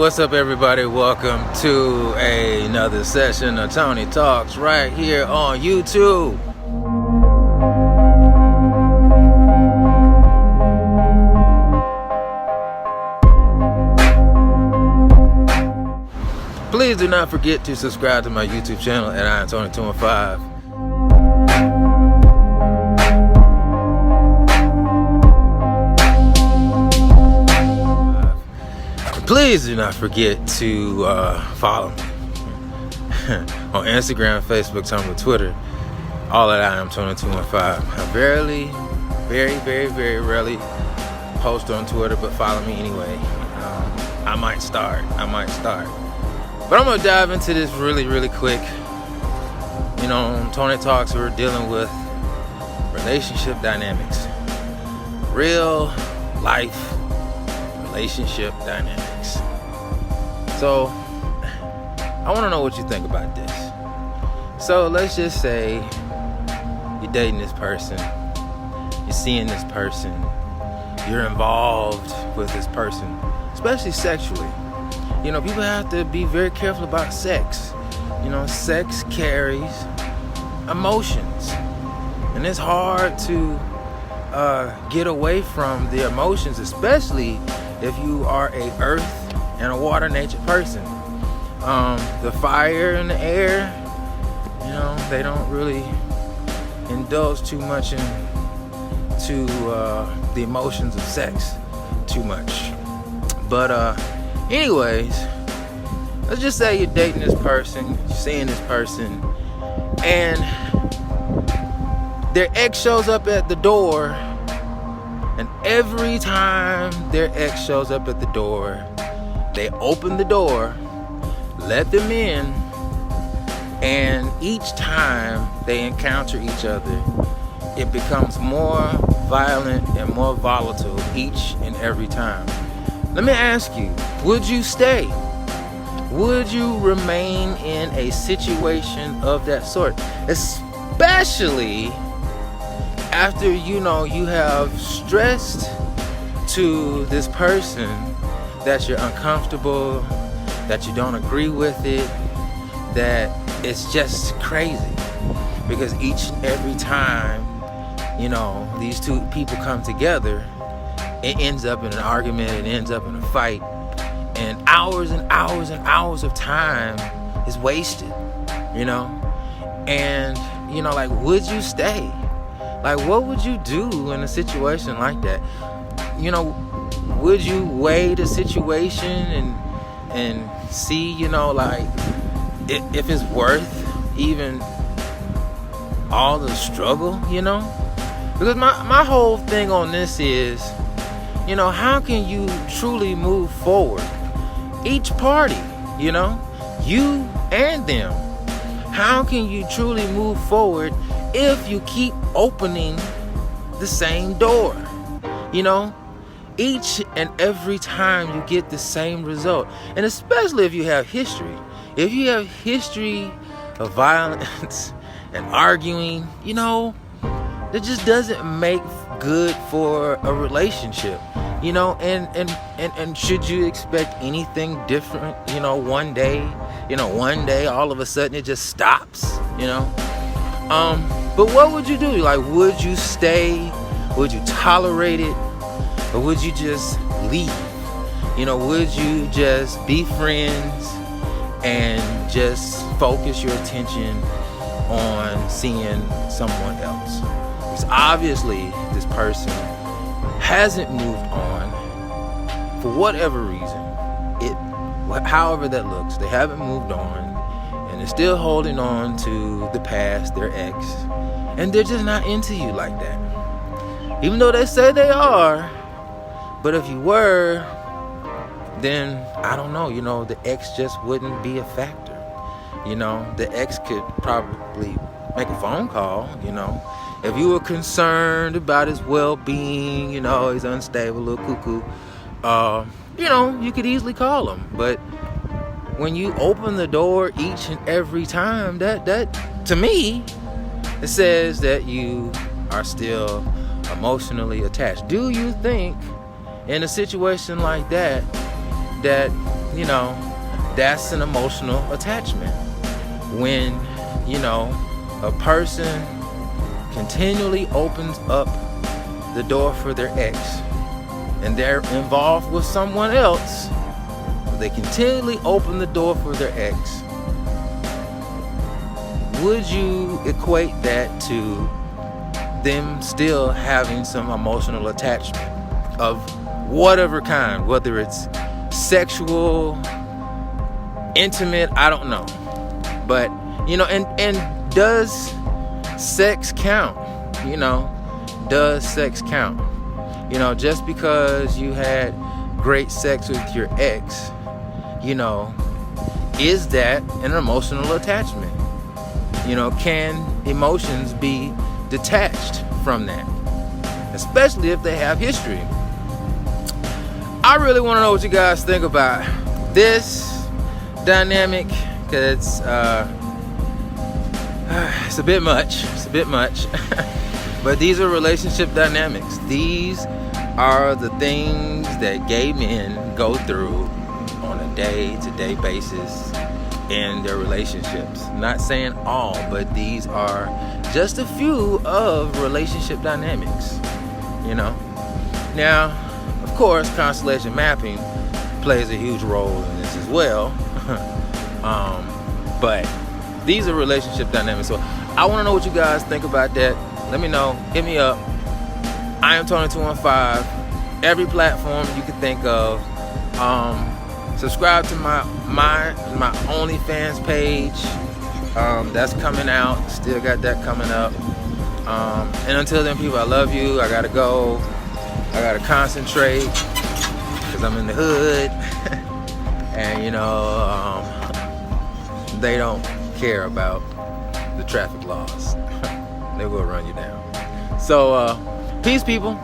what's up, everybody? Welcome to another session of Tony Talks right here on YouTube. Please do not forget to subscribe to my YouTube channel at Tony215. Please do not forget to follow me on Instagram, Facebook, Tumblr, Twitter, all at Tony215. I very rarely post on Twitter, but follow me anyway. I might start. But I'm gonna dive into this really quick. You know, on Tony Talks, we're dealing with relationship dynamics, real life relationship dynamics. So I want to know what you think about this. So let's just say you're dating this person, you're seeing this person, you're involved with this person, especially sexually. You know, people have to be very careful about sex. You know, sex carries emotions, and it's hard to get away from the emotions, especially if you are a earth and a water nature person. The fire and the air, you know, they don't really indulge too much into the emotions of sex too much. But anyways, let's just say you're dating this person, you're seeing this person, and their ex shows up at the door, and every time their ex shows up at the door, they open the door, let them in, and each time they encounter each other, it becomes more violent and more volatile each and every time. Let me ask you, would you stay? Would you remain in a situation of that sort? Especially after, you know, you have stressed to this person that you're uncomfortable, that you don't agree with it, that it's just crazy. Because each and every time, you know, these two people come together, it ends up in an argument, it ends up in a fight, and hours of time is wasted, you know? And, you know, like, would you stay? Like, what would you do in a situation like that? You know, would you weigh the situation and see, you know, like, if it's worth even all the struggle, you know? Because my whole thing on this is, you know, how can you truly move forward? Each party, you know, you and them. How can you truly move forward if you keep opening the same door? You know, each and every time you get the same result. And especially if you have history. If you have history of violence and arguing, you know, that just doesn't make good for a relationship. You know, and should you expect anything different, you know, one day all of a sudden it just stops, you know? But what would you do? Like, would you stay? Would you tolerate it? Or would you just leave? You know, would you just be friends and just focus your attention on seeing someone else? Because obviously this person hasn't moved on for whatever reason, however that looks. They haven't moved on, and they're still holding on to the past, their ex, and they're just not into you like that, even though they say they are. But if you were, then I don't know, you know, the ex just wouldn't be a factor. You know, the ex could probably make a phone call, you know, if you were concerned about his well-being, you know, he's unstable, little cuckoo, you know, you could easily call him. But when you open the door each and every time, that to me, it says that you are still emotionally attached. Do you think in a situation like that that's an emotional attachment. When, a person continually opens up the door for their ex and they're involved with someone else, they continually open the door for their ex. Would you equate that to them still having some emotional attachment of whatever kind, whether it's sexual, intimate, I don't know. But, and does sex count? Does sex count? Just because you had great sex with your ex, is that an emotional attachment? Can emotions be detached from that? Especially if they have history. I really want to know what you guys think about this dynamic, because it's a bit much. But these are relationship dynamics. These are the things that gay men go through on a day-to-day basis in their relationships. Not saying all, but these are just a few of relationship dynamics. Now, of course, constellation mapping plays a huge role in this as well. But these are relationship dynamics. So I want to know what you guys think about that. Let me know. Hit me up. I am Tony 215. Every platform you can think of. Subscribe to my OnlyFans page. That's coming out. Still got that coming up. And until then, people, I love you. I gotta go. I gotta concentrate because I'm in the hood. And they don't care about the traffic laws. They will run you down. So peace, people.